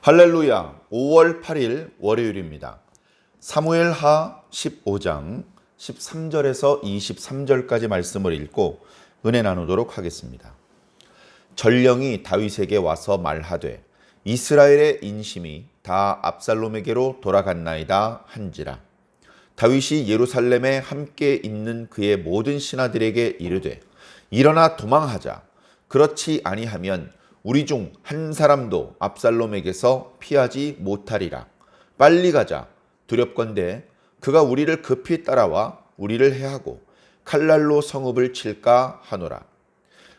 할렐루야. 5월 8일 월요일입니다. 사무엘하 15장 13절에서 23절까지 말씀을 읽고 은혜 나누도록 하겠습니다. 전령이 다윗에게 와서 말하되 이스라엘의 인심이 다 압살롬에게로 돌아갔나이다 한지라. 다윗이 예루살렘에 함께 있는 그의 모든 신하들에게 이르되 일어나 도망하자. 그렇지 아니하면 우리 중 한 사람도 압살롬에게서 피하지 못하리라. 빨리 가자. 두렵건대 그가 우리를 급히 따라와 우리를 해하고 칼날로 성읍을 칠까 하노라.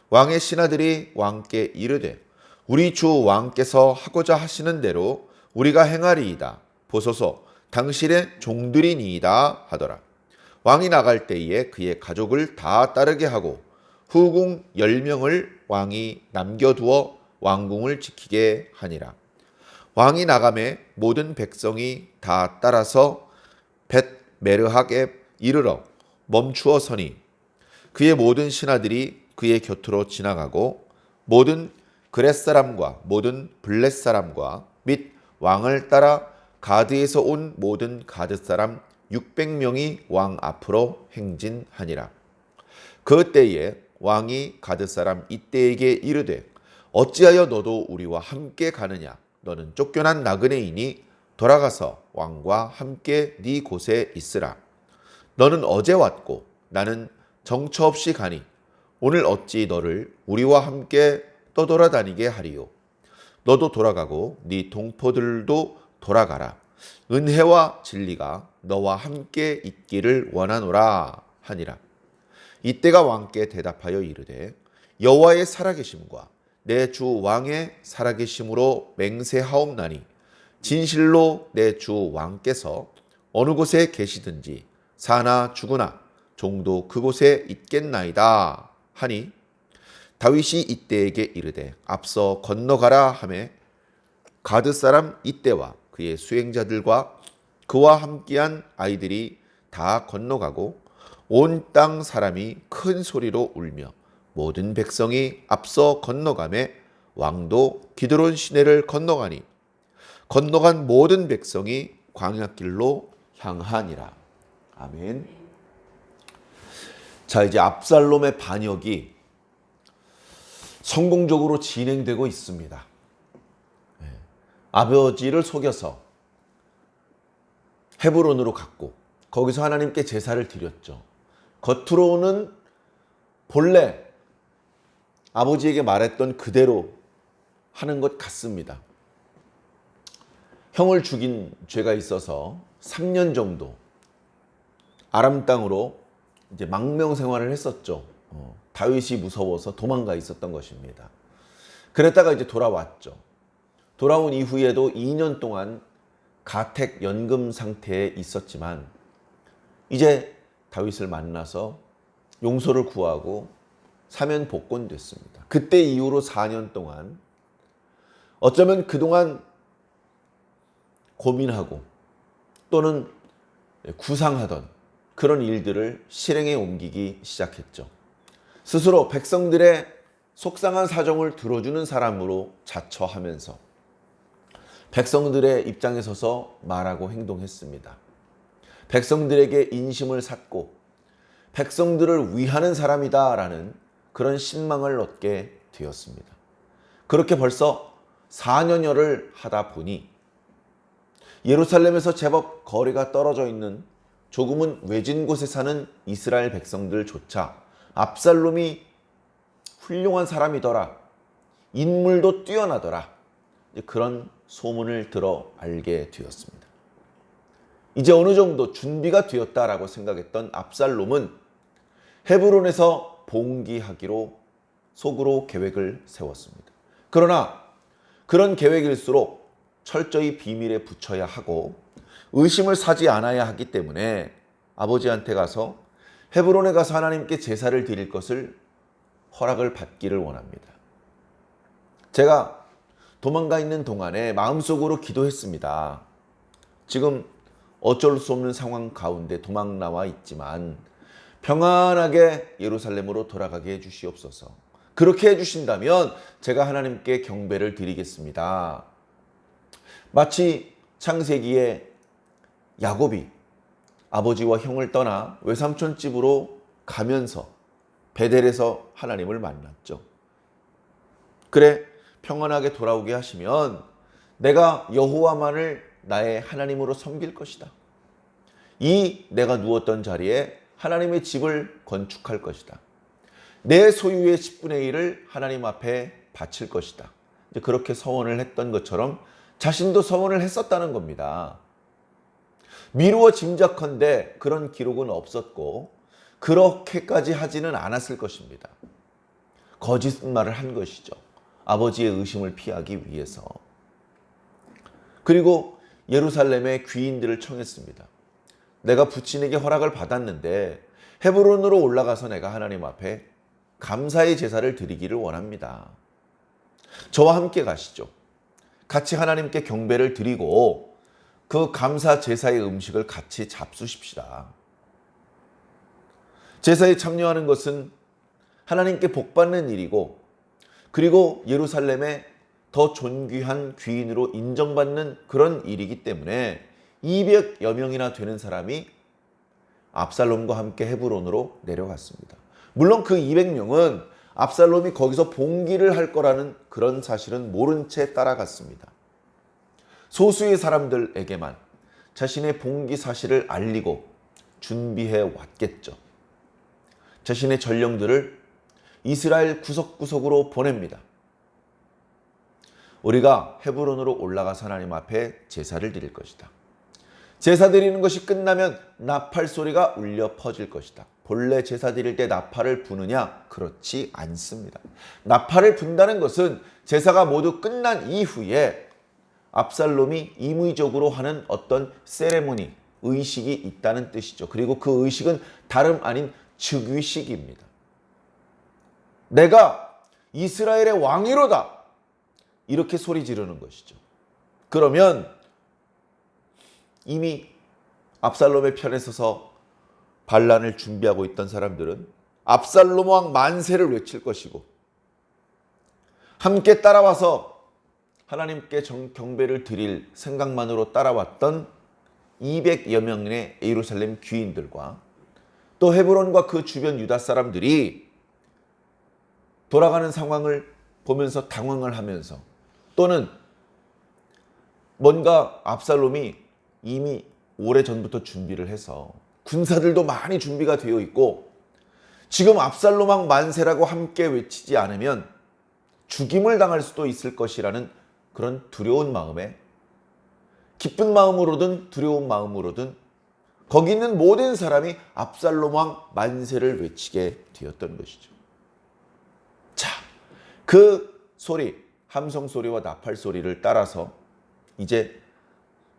왕의 신하들이 왕께 이르되 우리 주 왕께서 하고자 하시는 대로 우리가 행하리이다. 보소서 당신의 종들이니이다 하더라. 왕이 나갈 때에 그의 가족을 다 따르게 하고 후궁 10명을 왕이 남겨두어 왕궁을 지키게 하니라. 왕이 나가매 모든 백성이 다 따라서 벳메르하게 이르러 멈추어 서니 그의 모든 신하들이 그의 곁으로 지나가고 모든 그렛 사람과 모든 블렛 사람과 및 왕을 따라 가드에서 온 모든 가드 사람 600명이 왕 앞으로 행진하니라. 그 때에 왕이 가드 사람 이때에게 이르되 어찌하여 너도 우리와 함께 가느냐? 너는 쫓겨난 나그네이니 돌아가서 왕과 함께 네 곳에 있으라. 너는 어제 왔고 나는 정처 없이 가니 오늘 어찌 너를 우리와 함께 떠돌아다니게 하리요? 너도 돌아가고 네 동포들도 돌아가라. 은혜와 진리가 너와 함께 있기를 원하노라 하니라. 이때가 왕께 대답하여 이르되 여호와의 살아계심과 내 주 왕의 살아계심으로 맹세하옵나니 진실로 내 주 왕께서 어느 곳에 계시든지 사나 죽으나 종도 그곳에 있겠나이다 하니 다윗이 이때에게 이르되 앞서 건너가라 하매 가드 사람 이때와 그의 수행자들과 그와 함께한 아이들이 다 건너가고 온 땅 사람이 큰 소리로 울며 모든 백성이 앞서 건너가매 왕도 기드론 시내를 건너가니 건너간 모든 백성이 광야길로 향하니라. 아멘. 자, 이제 압살롬의 반역이 성공적으로 진행되고 있습니다. 아버지를 속여서 헤브론으로 갔고 거기서 하나님께 제사를 드렸죠. 겉으로는 본래 아버지에게 말했던 그대로 하는 것 같습니다. 형을 죽인 죄가 있어서 3년 정도 아람 땅으로 이제 망명 생활을 했었죠. 다윗이 무서워서 도망가 있었던 것입니다. 그랬다가 이제 돌아왔죠. 돌아온 이후에도 2년 동안 가택 연금 상태에 있었지만 이제 다윗을 만나서 용서를 구하고 사면 복권됐습니다. 그때 이후로 4년 동안 어쩌면 그동안 고민하고 또는 구상하던 그런 일들을 실행에 옮기기 시작했죠. 스스로 백성들의 속상한 사정을 들어주는 사람으로 자처하면서 백성들의 입장에 서서 말하고 행동했습니다. 백성들에게 인심을 샀고 백성들을 위하는 사람이다라는 그런 신망을 얻게 되었습니다. 그렇게 벌써 4년여를 하다 보니 예루살렘에서 제법 거리가 떨어져 있는 조금은 외진 곳에 사는 이스라엘 백성들조차 압살롬이 훌륭한 사람이더라, 인물도 뛰어나더라, 그런 소문을 들어 알게 되었습니다. 이제 어느 정도 준비가 되었다라고 생각했던 압살롬은 헤브론에서 봉기하기로 속으로 계획을 세웠습니다. 그러나 그런 계획일수록 철저히 비밀에 붙여야 하고 의심을 사지 않아야 하기 때문에 아버지한테 가서 헤브론에 가서 하나님께 제사를 드릴 것을 허락을 받기를 원합니다. 제가 도망가 있는 동안에 마음속으로 기도했습니다. 지금 어쩔 수 없는 상황 가운데 도망 나와 있지만 평안하게 예루살렘으로 돌아가게 마치 창세기에 야곱이 아버지와 형을 떠나 외삼촌 집으로 가면서 베델에서 하나님을 만났죠. 그래, 평안하게 돌아오게 하시면 내가 여호와만을 나의 하나님으로 섬길 것이다. 이 내가 누웠던 자리에 하나님의 집을 건축할 것이다. 내 소유의 10분의 1을 하나님 앞에 바칠 것이다. 이제 그렇게 서원을 했던 것처럼 자신도 서원을 했었다는 겁니다. 미루어 짐작컨대 그런 기록은 없었고 그렇게까지 하지는 않았을 것입니다. 거짓말을 한 것이죠. 아버지의 의심을 피하기 위해서. 그리고 예루살렘의 귀인들을 청했습니다. 내가 부친에게 허락을 받았는데 헤브론으로 올라가서 내가 하나님 앞에 감사의 제사를 드리기를 원합니다. 저와 함께 가시죠. 같이 하나님께 경배를 드리고 그 감사 제사의 음식을 같이 잡수십시다. 제사에 참여하는 것은 하나님께 복받는 일이고 그리고 예루살렘의 더 존귀한 귀인으로 인정받는 그런 일이기 때문에 200여 명이나 되는 사람이 압살롬과 함께 헤브론으로 내려갔습니다. 물론 그 200명은 압살롬이 거기서 봉기를 할 거라는 그런 사실은 모른 채 따라갔습니다. 소수의 사람들에게만 자신의 봉기 사실을 알리고 준비해 왔겠죠. 자신의 전령들을 이스라엘 구석구석으로 보냅니다. 우리가 헤브론으로 올라가서 하나님 앞에 제사를 드릴 것이다. 제사 드리는 것이 끝나면 나팔 소리가 울려 퍼질 것이다. 본래 제사 드릴 때 나팔을 부느냐? 그렇지 않습니다. 나팔을 분다는 것은 제사가 모두 끝난 이후에 압살롬이 임의적으로 하는 어떤 세레모니, 의식이 있다는 뜻이죠. 그리고 그 의식은 다름 아닌 즉위식입니다. 내가 이스라엘의 왕이로다. 이렇게 소리 지르는 것이죠. 그러면 이미 압살롬의 편에 서서 반란을 준비하고 있던 사람들은 압살롬 왕 만세를 외칠 것이고 함께 따라와서 하나님께 경배를 드릴 생각만으로 따라왔던 200여 명의 예루살렘 귀인들과 또 헤브론과 그 주변 유다 사람들이 돌아가는 상황을 보면서 당황을 하면서 또는 뭔가 압살롬이 이미 오래전부터 준비를 해서 군사들도 많이 준비가 되어 있고 지금 압살롬 왕 만세라고 함께 외치지 않으면 죽임을 당할 수도 있을 것이라는 그런 두려운 마음에 기쁜 마음으로든 두려운 마음으로든 거기 있는 모든 사람이 압살롬 왕 만세를 외치게 되었던 것이죠. 자, 그 소리, 함성 소리와 나팔 소리를 따라서 이제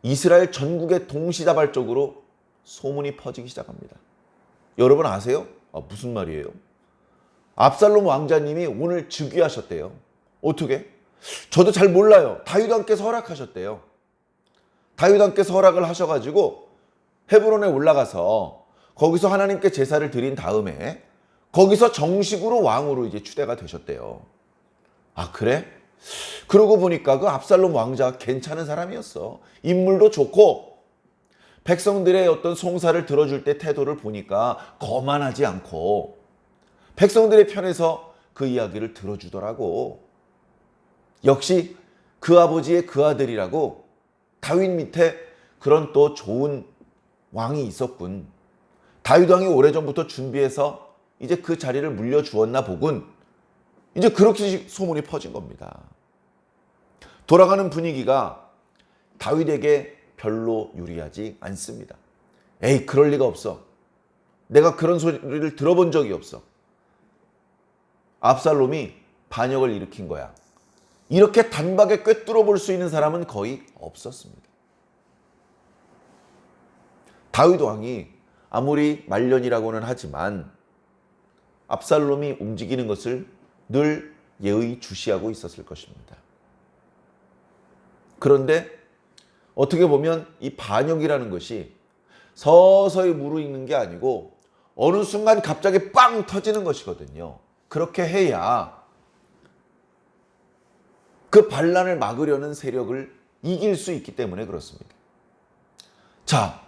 이스라엘 전국에 동시다발적으로 소문이 퍼지기 시작합니다. 여러분 아세요? 무슨 말이에요? 압살롬 왕자님이 오늘 즉위하셨대요. 어떻게? 저도 잘 몰라요. 다윗 왕께서 허락하셨대요. 다윗 왕께서 허락을 하셔가지고 헤브론에 올라가서 거기서 하나님께 제사를 드린 다음에 거기서 정식으로 왕으로 이제 추대가 되셨대요. 아, 그래? 그러고 보니까 그 압살롬 왕자 괜찮은 사람이었어. 인물도 좋고 백성들의 어떤 송사를 들어줄 때 태도를 보니까 거만하지 않고 백성들의 편에서 그 이야기를 들어주더라고. 역시 그 아버지의 그 아들이라고 다윗 밑에 그런 또 좋은 왕이 있었군. 다윗 왕이 오래전부터 준비해서 이제 그 자리를 물려주었나 보군. 이제 그렇게 소문이 퍼진 겁니다. 돌아가는 분위기가 다윗에게 별로 유리하지 않습니다. 에이, 그럴 리가 없어. 내가 그런 소리를 들어본 적이 없어. 압살롬이 반역을 일으킨 거야. 이렇게 단박에 꿰뚫어 볼 수 있는 사람은 거의 없었습니다. 다윗 왕이 아무리 말년이라고는 하지만 압살롬이 움직이는 것을 늘 예의주시하고 있었을 것입니다. 그런데 어떻게 보면 이 반역이라는 것이 서서히 무르익는 게 아니고 어느 순간 갑자기 빵 터지는 것이거든요. 그렇게 해야 그 반란을 막으려는 세력을 이길 수 있기 때문에 그렇습니다. 자,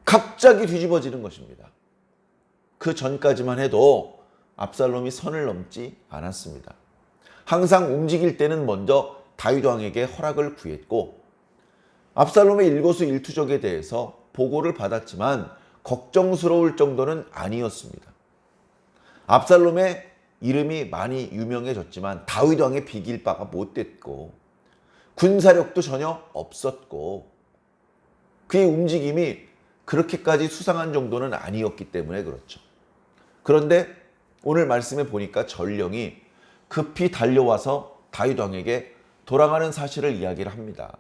갑자기 뒤집어지는 것입니다. 그 전까지만 해도 압살롬이 선을 넘지 않았습니다. 항상 움직일 때는 먼저 다윗 왕에게 허락을 구했고 압살롬의 일거수일투족에 대해서 보고를 받았지만 걱정스러울 정도는 아니었습니다. 압살롬의 이름이 많이 유명해졌지만 다윗 왕의 비길 바가 못 됐고 군사력도 전혀 없었고 그의 움직임이 그렇게까지 수상한 정도는 아니었기 때문에 그렇죠. 그런데 오늘 말씀에 보니까 전령이 급히 달려와서 다윗 왕에게 돌아가는 사실을 이야기를 합니다.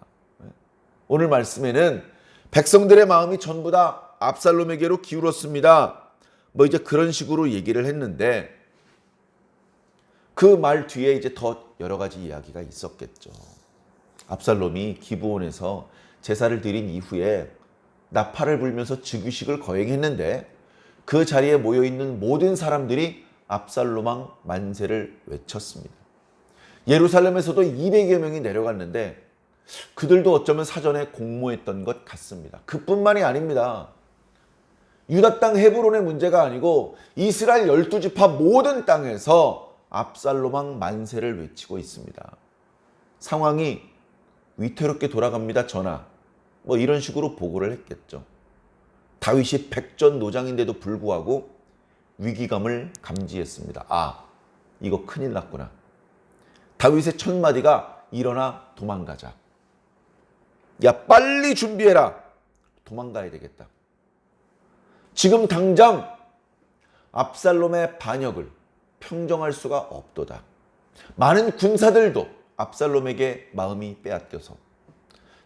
오늘 말씀에는 백성들의 마음이 전부 다 압살롬에게로 기울었습니다. 뭐 이제 그런 식으로 얘기를 했는데 그 말 뒤에 이제 더 여러 가지 이야기가 있었겠죠. 압살롬이 기브온에서 제사를 드린 이후에 나팔을 불면서 즉위식을 거행했는데 그 자리에 모여있는 모든 사람들이 압살롬 왕 만세를 외쳤습니다. 예루살렘에서도 200여 명이 내려갔는데 그들도 어쩌면 사전에 공모했던 것 같습니다. 그뿐만이 아닙니다. 유다 땅 헤브론의 문제가 아니고 이스라엘 12지파 모든 땅에서 압살롬 왕 만세를 외치고 있습니다. 상황이 위태롭게 돌아갑니다. 전하. 뭐 이런 식으로 보고를 했겠죠. 다윗이 백전노장인데도 불구하고 위기감을 감지했습니다. 아, 이거 큰일 났구나. 다윗의 첫 마디가 일어나 도망가자. 야, 빨리 준비해라. 도망가야 되겠다. 지금 당장 압살롬의 반역을 평정할 수가 없도다. 많은 군사들도 압살롬에게 마음이 빼앗겨서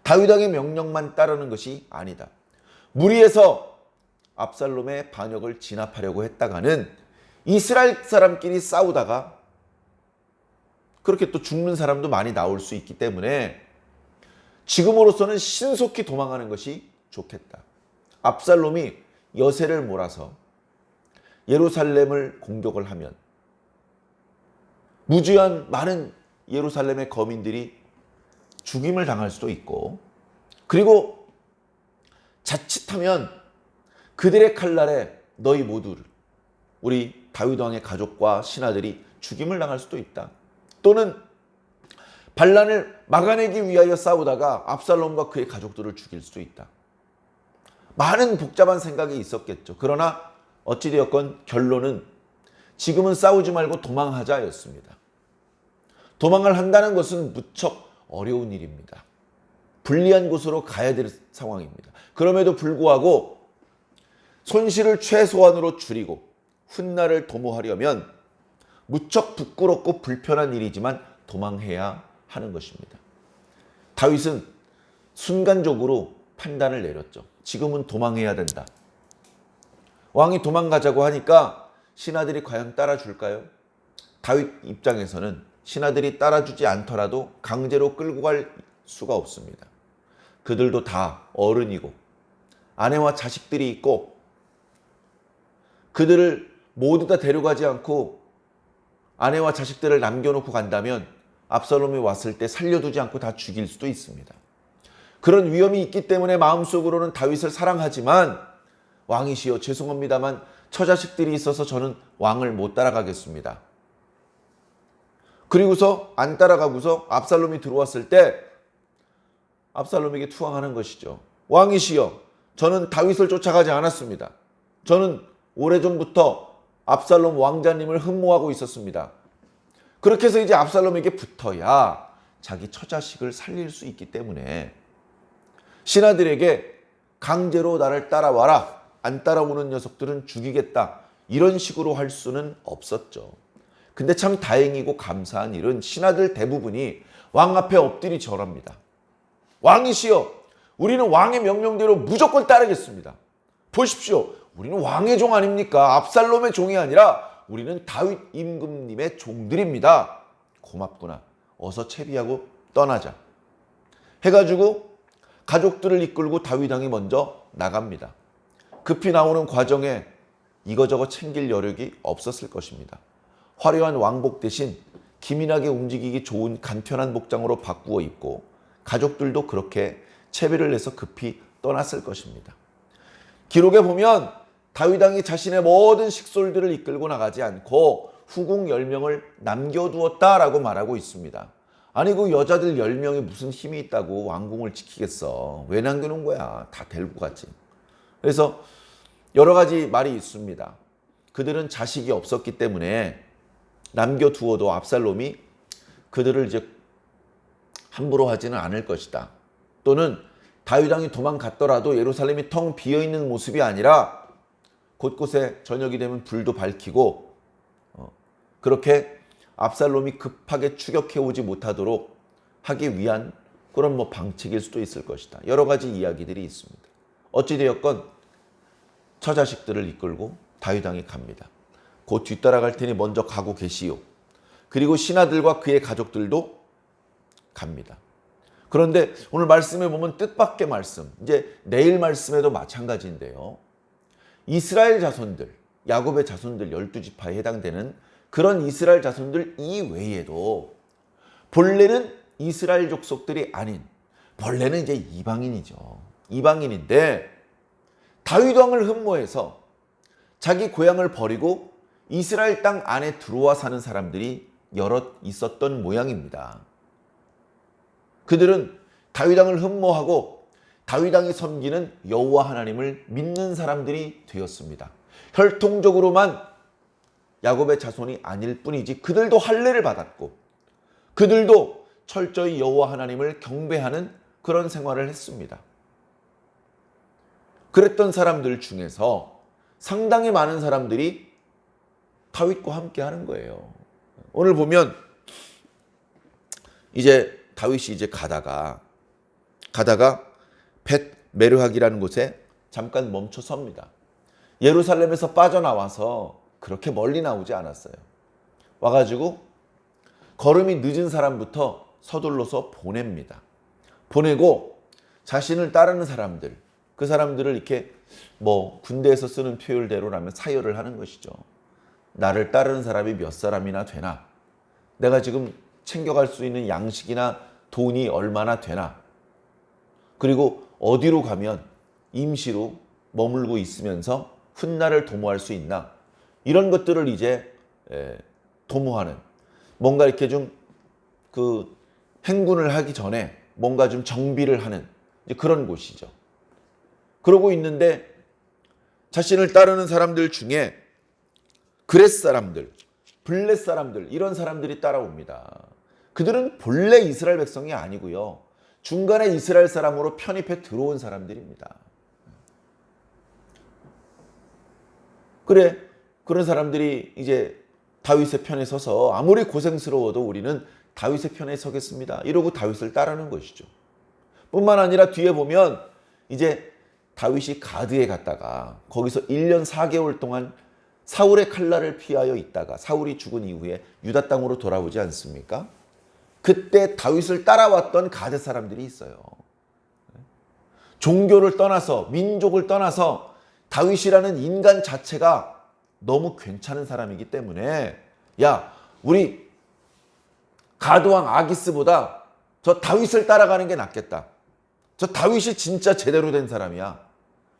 다윗 왕의 명령만 따르는 것이 아니다. 무리해서 압살롬의 반역을 진압하려고 했다가는 이스라엘 사람끼리 싸우다가 그렇게 또 죽는 사람도 많이 나올 수 있기 때문에 지금으로서는 신속히 도망가는 것이 좋겠다. 압살롬이 여세를 몰아서 예루살렘을 공격을 하면 무지한 많은 예루살렘의 거민들이 죽임을 당할 수도 있고 그리고 자칫하면 그들의 칼날에 너희 모두를 우리 다윗 왕의 가족과 신하들이 죽임을 당할 수도 있다. 또는 반란을 막아내기 위하여 싸우다가 압살롬과 그의 가족들을 죽일 수도 있다. 많은 복잡한 생각이 있었겠죠. 그러나 어찌되었건 결론은 지금은 싸우지 말고 도망하자였습니다. 도망을 한다는 것은 무척 어려운 일입니다. 불리한 곳으로 가야 될 상황입니다. 그럼에도 불구하고 손실을 최소한으로 줄이고 훗날을 도모하려면 무척 부끄럽고 불편한 일이지만 도망해야 하는 것입니다. 다윗은 순간적으로 판단을 내렸죠. 지금은 도망해야 된다. 왕이 도망가자고 하니까 신하들이 과연 따라줄까요? 다윗 입장에서는 신하들이 따라주지 않더라도 강제로 끌고 갈 수가 없습니다. 그들도 다 어른이고 아내와 자식들이 있고 그들을 모두 다 데려가지 않고 아내와 자식들을 남겨놓고 간다면 압살롬이 왔을 때 살려두지 않고 다 죽일 수도 있습니다. 그런 위험이 있기 때문에 마음속으로는 다윗을 사랑하지만 왕이시여 죄송합니다만 처자식들이 있어서 저는 왕을 못 따라가겠습니다. 그리고서 안 따라가고서 압살롬이 들어왔을 때 압살롬에게 투항하는 것이죠. 왕이시여 저는 다윗을 쫓아가지 않았습니다. 저는 오래전부터 압살롬 왕자님을 흠모하고 있었습니다. 그렇게 해서 이제 압살롬에게 붙어야 자기 처자식을 살릴 수 있기 때문에 신하들에게 강제로 나를 따라와라. 안 따라오는 녀석들은 죽이겠다. 이런 식으로 할 수는 없었죠. 근데 참 다행이고 감사한 일은 신하들 대부분이 왕 앞에 엎드리 절합니다. 왕이시여, 우리는 왕의 명령대로 무조건 따르겠습니다. 보십시오. 우리는 왕의 종 아닙니까? 압살롬의 종이 아니라 우리는 다윗 임금님의 종들입니다. 고맙구나. 어서 채비하고 떠나자. 해가지고 가족들을 이끌고 다윗 왕이 먼저 나갑니다. 급히 나오는 과정에 이거저거 챙길 여력이 없었을 것입니다. 화려한 왕복 대신 기민하게 움직이기 좋은 간편한 복장으로 바꾸어 입고 가족들도 그렇게 채비를 해서 급히 떠났을 것입니다. 기록에 보면 다윗 왕이 자신의 모든 식솔들을 이끌고 나가지 않고 후궁 10명을 남겨두었다라고 말하고 있습니다. 아니 그 여자들 10명이 무슨 힘이 있다고 왕궁을 지키겠어. 왜 남겨놓은 거야. 다 데리고 가지. 그래서 여러 가지 말이 있습니다. 그들은 자식이 없었기 때문에 남겨두어도 압살롬이 그들을 이제 함부로 하지는 않을 것이다. 또는 다윗 왕이 도망갔더라도 예루살렘이 텅 비어있는 모습이 아니라 곳곳에 저녁이 되면 불도 밝히고 그렇게 압살롬이 급하게 추격해 오지 못하도록 하기 위한 그런 방책일 수도 있을 것이다. 여러 가지 이야기들이 있습니다. 어찌되었건 처자식들을 이끌고 다윗 왕이 갑니다. 곧 뒤따라갈 테니 먼저 가고 계시오. 그리고 신하들과 그의 가족들도 갑니다. 그런데 오늘 말씀에 보면 뜻밖의 말씀, 이제 내일 말씀에도 마찬가지인데요. 이스라엘 자손들, 야곱의 자손들 12지파에 해당되는 그런 이스라엘 자손들 이외에도 본래는 이스라엘 족속들이 아닌, 본래는 이제 이방인이죠. 이방인인데 다윗 왕을 흠모해서 자기 고향을 버리고 이스라엘 땅 안에 들어와 사는 사람들이 여럿 있었던 모양입니다. 그들은 다윗 왕을 흠모하고 다윗 왕이 섬기는 여호와 하나님을 믿는 사람들이 되었습니다. 혈통적으로만 야곱의 자손이 아닐 뿐이지 그들도 할례를 받았고 그들도 철저히 여호와 하나님을 경배하는 그런 생활을 했습니다. 그랬던 사람들 중에서 상당히 많은 사람들이 다윗과 함께 하는 거예요. 오늘 보면 이제 다윗이 이제 가다가 벳 메르학이라는 곳에 잠깐 멈춰 섭니다. 예루살렘에서 빠져나와서 그렇게 멀리 나오지 않았어요. 와가지고 걸음이 늦은 사람부터 서둘러서 보냅니다. 보내고 자신을 따르는 사람들, 그 사람들을 이렇게 군대에서 쓰는 표현대로라면 사열을 하는 것이죠. 나를 따르는 사람이 몇 사람이나 되나? 내가 지금 챙겨갈 수 있는 양식이나 돈이 얼마나 되나? 그리고 어디로 가면 임시로 머물고 있으면서 훗날을 도모할 수 있나? 이런 것들을 이제 도모하는, 뭔가 이렇게 좀 그 행군을 하기 전에 뭔가 좀 정비를 하는 그런 곳이죠. 그러고 있는데 자신을 따르는 사람들 중에 그렛 사람들, 블렛 사람들, 이런 사람들이 따라옵니다. 그들은 본래 이스라엘 백성이 아니고요. 중간에 이스라엘 사람으로 편입해 들어온 사람들입니다. 그런 사람들이 이제 다윗의 편에 서서 아무리 고생스러워도 우리는 다윗의 편에 서겠습니다. 이러고 다윗을 따르는 것이죠. 뿐만 아니라 뒤에 보면 이제 다윗이 가드에 갔다가 거기서 1년 4개월 동안 사울의 칼날을 피하여 있다가 사울이 죽은 이후에 유다 땅으로 돌아오지 않습니까? 그때 다윗을 따라왔던 가드 사람들이 있어요. 종교를 떠나서, 민족을 떠나서 다윗이라는 인간 자체가 너무 괜찮은 사람이기 때문에 야, 우리 가드왕 아기스보다 저 다윗을 따라가는 게 낫겠다. 저 다윗이 진짜 제대로 된 사람이야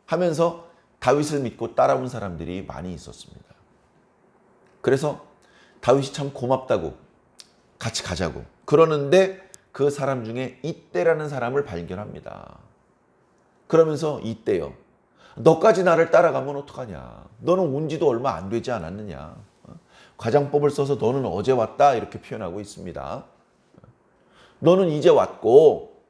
하면서 다윗을 믿고 따라온 사람들이 많이 있었습니다. 그래서 다윗이 참 고맙다고 같이 가자고 그러는데 그 사람 중에 이때라는 사람을 발견합니다. 그러면서 이때요. 너까지 나를 따라가면 어떡하냐. 너는 온 지도 얼마 안 되지 않았느냐. 과장법을 써서 너는 어제 왔다 이렇게 표현하고 있습니다. 너는 이제 왔고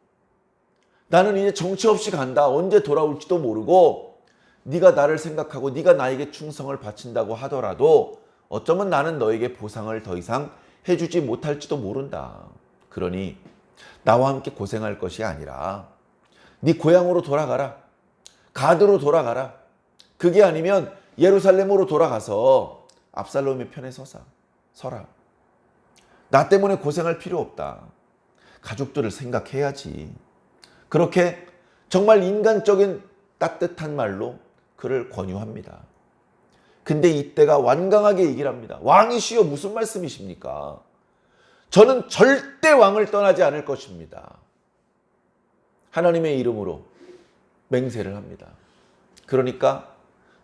나는 이제 정처 없이 간다. 언제 돌아올지도 모르고 네가 나를 생각하고 네가 나에게 충성을 바친다고 하더라도 어쩌면 나는 너에게 보상을 더 이상 해주지 못할지도 모른다. 그러니 나와 함께 고생할 것이 아니라 네 고향으로 돌아가라. 가드로 돌아가라. 그게 아니면 예루살렘으로 돌아가서 압살롬의 편에 서라. 나 때문에 고생할 필요 없다. 가족들을 생각해야지. 그렇게 정말 인간적인 따뜻한 말로 그를 권유합니다. 근데 이때가 완강하게 얘기를 합니다. 왕이시여 무슨 말씀이십니까? 저는 절대 왕을 떠나지 않을 것입니다. 하나님의 이름으로 맹세를 합니다. 그러니까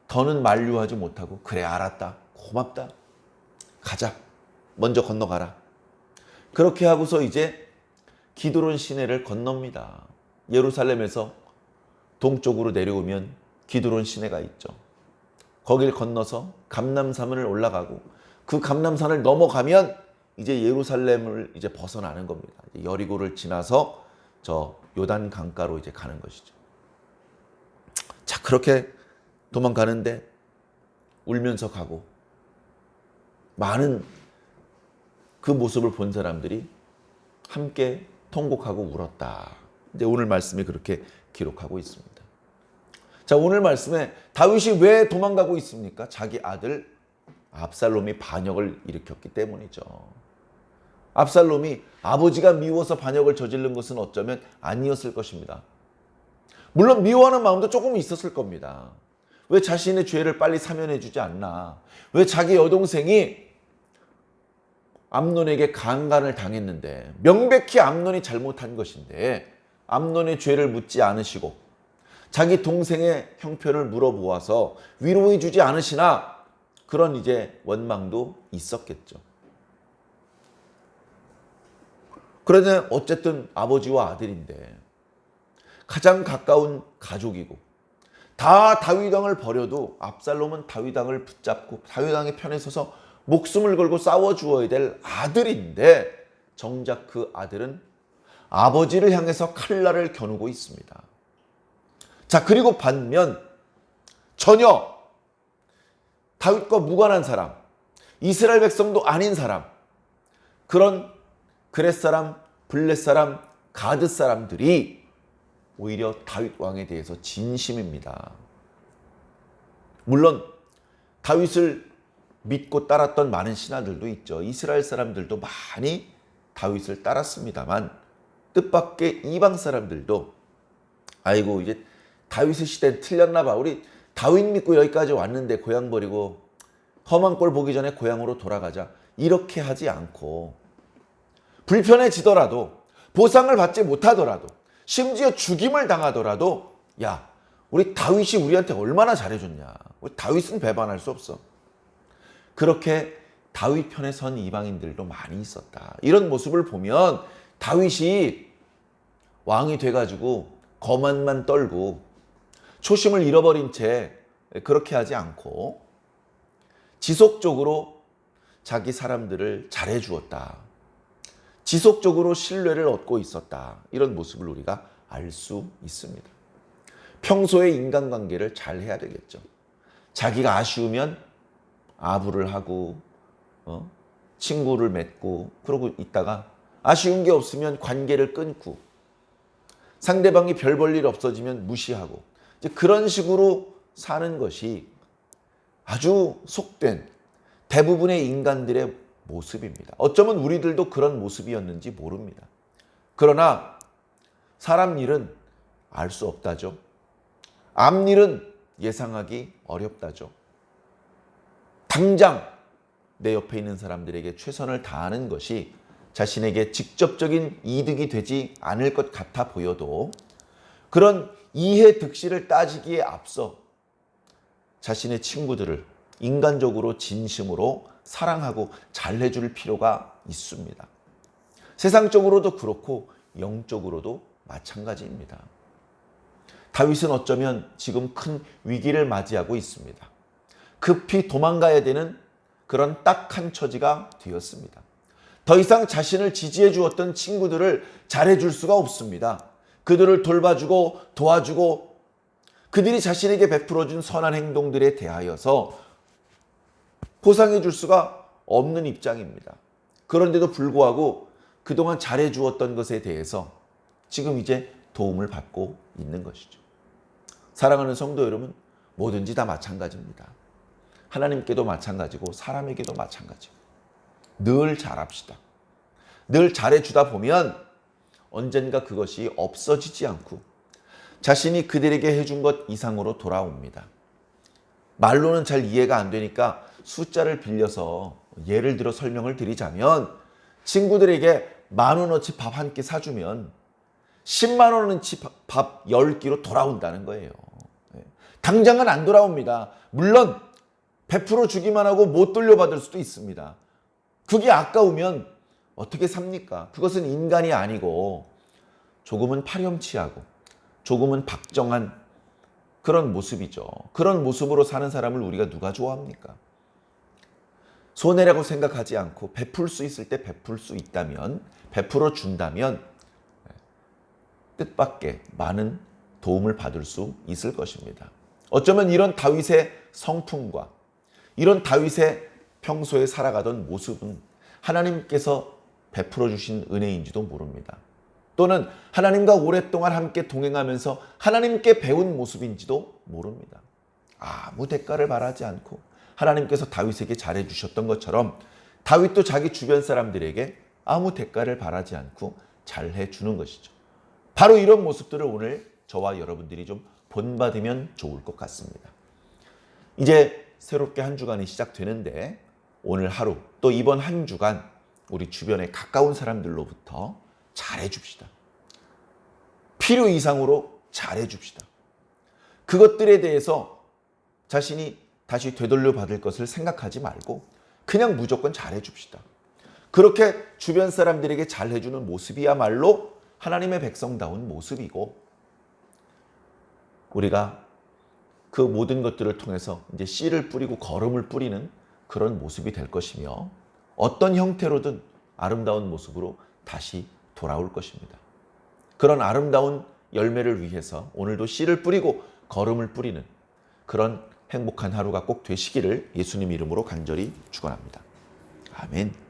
더는 만류하지 못하고 그래 알았다. 고맙다. 가자. 먼저 건너가라. 그렇게 하고서 이제 기드론 시내를 건넙니다. 예루살렘에서 동쪽으로 내려오면 기드론 시내가 있죠. 거길 건너서 감람산을 올라가고 그 감람산을 넘어가면 이제 예루살렘을 이제 벗어나는 겁니다. 여리고를 지나서 저 요단 강가로 이제 가는 것이죠. 자, 그렇게 도망가는데 울면서 가고 많은 그 모습을 본 사람들이 함께 통곡하고 울었다. 이제 오늘 말씀이 그렇게 기록하고 있습니다. 자, 오늘 말씀에 다윗이 왜 도망가고 있습니까? 자기 아들 압살롬이 반역을 일으켰기 때문이죠. 압살롬이 아버지가 미워서 반역을 저지른 것은 어쩌면 아니었을 것입니다. 물론 미워하는 마음도 조금 있었을 겁니다. 왜 자신의 죄를 빨리 사면해 주지 않나? 왜 자기 여동생이 암논에게 강간을 당했는데 명백히 암논이 잘못한 것인데 암논의 죄를 묻지 않으시고 자기 동생의 형편을 물어보아서 위로해 주지 않으시나 그런 이제 원망도 있었겠죠. 그러나 어쨌든 아버지와 아들인데 가장 가까운 가족이고 다 다윗 왕을 버려도 압살롬은 다윗 왕을 붙잡고 다윗 왕의 편에 서서 목숨을 걸고 싸워주어야 될 아들인데 정작 그 아들은 아버지를 향해서 칼날을 겨누고 있습니다. 자, 그리고 반면 전혀 다윗과 무관한 사람, 이스라엘 백성도 아닌 사람, 그런 그렛 사람, 블렛 사람, 가드 사람들이 오히려 다윗 왕에 대해서 진심입니다. 물론 다윗을 믿고 따랐던 많은 신하들도 있죠. 이스라엘 사람들도 많이 다윗을 따랐습니다만 뜻밖의 이방 사람들도 아이고 이제 다윗의 시대는 틀렸나 봐. 우리 다윗 믿고 여기까지 왔는데 고향 버리고 험한 꼴 보기 전에 고향으로 돌아가자. 이렇게 하지 않고 불편해지더라도 보상을 받지 못하더라도 심지어 죽임을 당하더라도 야, 우리 다윗이 우리한테 얼마나 잘해줬냐. 우리 다윗은 배반할 수 없어. 그렇게 다윗 편에 선 이방인들도 많이 있었다. 이런 모습을 보면 다윗이 왕이 돼가지고 거만만 떨고 초심을 잃어버린 채 그렇게 하지 않고 지속적으로 자기 사람들을 잘해주었다. 지속적으로 신뢰를 얻고 있었다. 이런 모습을 우리가 알 수 있습니다. 평소에 인간관계를 잘 해야 되겠죠. 자기가 아쉬우면 아부를 하고 친구를 맺고 그러고 있다가 아쉬운 게 없으면 관계를 끊고 상대방이 별 볼 일 없어지면 무시하고 이제 그런 식으로 사는 것이 아주 속된 대부분의 인간들의 모습입니다. 어쩌면 우리들도 그런 모습이었는지 모릅니다. 그러나 사람 일은 알 수 없다죠. 앞일은 예상하기 어렵다죠. 당장 내 옆에 있는 사람들에게 최선을 다하는 것이 자신에게 직접적인 이득이 되지 않을 것 같아 보여도 그런 이해 득실을 따지기에 앞서 자신의 친구들을 인간적으로 진심으로 사랑하고 잘해줄 필요가 있습니다. 세상적으로도 그렇고 영적으로도 마찬가지입니다. 다윗은 어쩌면 지금 큰 위기를 맞이하고 있습니다. 급히 도망가야 되는 그런 딱한 처지가 되었습니다. 더 이상 자신을 지지해 주었던 친구들을 잘해줄 수가 없습니다. 그들을 돌봐주고 도와주고 그들이 자신에게 베풀어준 선한 행동들에 대하여서 보상해 줄 수가 없는 입장입니다. 그런데도 불구하고 그동안 잘해 주었던 것에 대해서 지금 이제 도움을 받고 있는 것이죠. 사랑하는 성도 여러분, 뭐든지 다 마찬가지입니다. 하나님께도 마찬가지고 사람에게도 마찬가지고 늘 잘합시다. 늘 잘해주다 보면 언젠가 그것이 없어지지 않고 자신이 그들에게 해준 것 이상으로 돌아옵니다. 말로는 잘 이해가 안 되니까 숫자를 빌려서 예를 들어 설명을 드리자면 친구들에게 10,000원어치 밥 한 끼 사주면 10만 원어치 밥 10끼로 돌아온다는 거예요. 당장은 안 돌아옵니다. 물론 베풀어 주기만 하고 못 돌려받을 수도 있습니다. 그게 아까우면 어떻게 삽니까? 그것은 인간이 아니고 조금은 파렴치하고 조금은 박정한 그런 모습이죠. 그런 모습으로 사는 사람을 우리가 누가 좋아합니까? 손해라고 생각하지 않고 베풀 수 있을 때 베풀 수 있다면, 베풀어 준다면 뜻밖의 많은 도움을 받을 수 있을 것입니다. 어쩌면 이런 다윗의 성품과 이런 다윗의 평소에 살아가던 모습은 하나님께서 베풀어 주신 은혜인지도 모릅니다. 또는 하나님과 오랫동안 함께 동행하면서 하나님께 배운 모습인지도 모릅니다. 아무 대가를 바라지 않고 하나님께서 다윗에게 잘해 주셨던 것처럼 다윗도 자기 주변 사람들에게 아무 대가를 바라지 않고 잘해 주는 것이죠. 바로 이런 모습들을 오늘 저와 여러분들이 좀 본받으면 좋을 것 같습니다. 이제 새롭게 한 주간이 시작되는데 오늘 하루 또 이번 한 주간 우리 주변에 가까운 사람들로부터 잘해 줍시다. 필요 이상으로 잘해 줍시다. 그것들에 대해서 자신이 다시 되돌려 받을 것을 생각하지 말고 그냥 무조건 잘해 줍시다. 그렇게 주변 사람들에게 잘해 주는 모습이야말로 하나님의 백성다운 모습이고 우리가 그 모든 것들을 통해서 이제 씨를 뿌리고 거름을 뿌리는 그런 모습이 될 것이며 어떤 형태로든 아름다운 모습으로 다시 돌아올 것입니다. 그런 아름다운 열매를 위해서 오늘도 씨를 뿌리고 거름을 뿌리는 그런 행복한 하루가 꼭 되시기를 예수님 이름으로 간절히 축원합니다. 아멘.